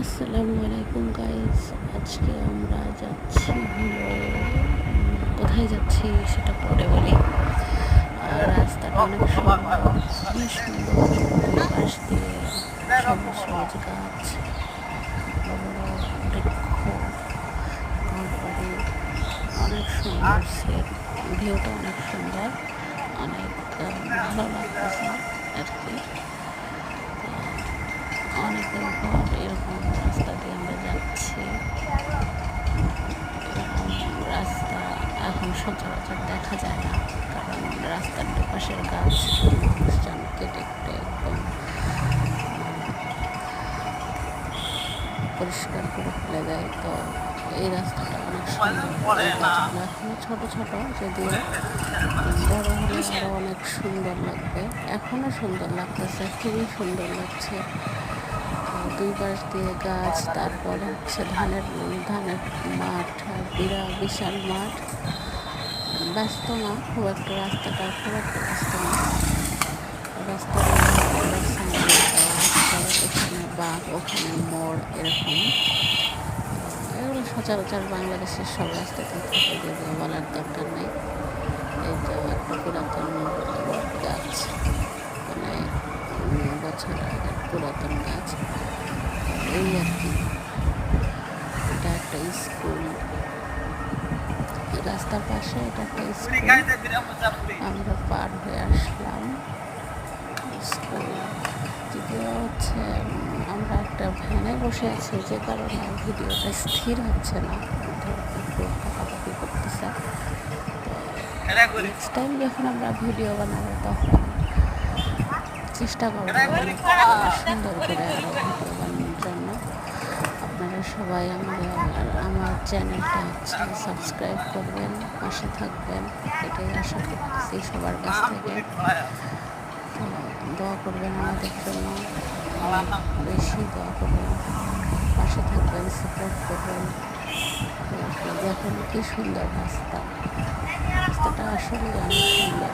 আসসালামু আলাইকুম গাইস, আজকে আমরা যাচ্ছি হলো কোথায় যাচ্ছি সেটা পরে বলি। রাস্তাটা অনেক সুন্দর, অনেক সুন্দর। দুই পাশ দিয়ে সবুজ সবুজ গাছ, বড় বড় বৃক্ষ, ঘরবাড়ি, অনেক সুন্দর সেট। ভিউটা অনেক সুন্দর, অনেক ভালো লাগতেছে আর কি। অনেকদিন পর এরকম রাস্তা দিয়ে আমরা যাচ্ছি। এরকম রাস্তা এখন সচরাচর দেখা যায় না, কারণ রাস্তার দুপাশের গাছ মানুষজন কেটে কেটে একদম পরিষ্কার করে ফেলে দেয়। তো এই রাস্তাটা অনেক সুন্দর, গাছগুলো এখনো ছোট ছোট, যদিও বড় হলে আরও অনেক সুন্দর লাগবে। এখনো সুন্দর লাগতেছে, খুবই সুন্দর লাগছে। দুই পাশ দিয়ে গাছ, তারপরে হচ্ছে ধানের মাঠ, বিশাল মাঠ। ব্যস্ত না খুব একটা, রাস্তাটা খুব একটা ব্যস্ত না। রাস্তার এখানে বাঘ, ওখানে মোড়, এরকম। এগুলো সচরাচর বাংলাদেশের সব রাস্তাতেই থাকে, যদিও বলার দরকার নেই। এই তো একটা পুরাতন গাছ, মানে বছর আগের পুরাতন গাছ, এই আর কি। এটা একটা স্কুল, রাস্তার পাশে এটা একটা স্কুল। আমরা পার হয়ে আসলাম স্কুল। যদিও হচ্ছে আমরা একটা ভ্যানে বসে আছি, যে কারণে ভিডিওটা স্থির হচ্ছে না, একটু কাটাকাটি করতেছে। তো নেক্সট টাইম যখন আমরা ভিডিও বানাবো তখন চেষ্টা করবো সুন্দর করে আরও ভিডিও বানানোর জন্য। আপনারা সবাই আমার চ্যানেলটা হচ্ছে সাবস্ক্রাইব করবেন, পাশে থাকবেন, এটাই আশা করতেছি সবার কাছ থেকে। দোয়া করবেন আমাদের জন্য, বেশি দোয়া করবেন, পাশে থাকবেন, সাপোর্ট করবেন। দেখেন কি সুন্দর রাস্তাটা আসলে অনেক সুন্দর।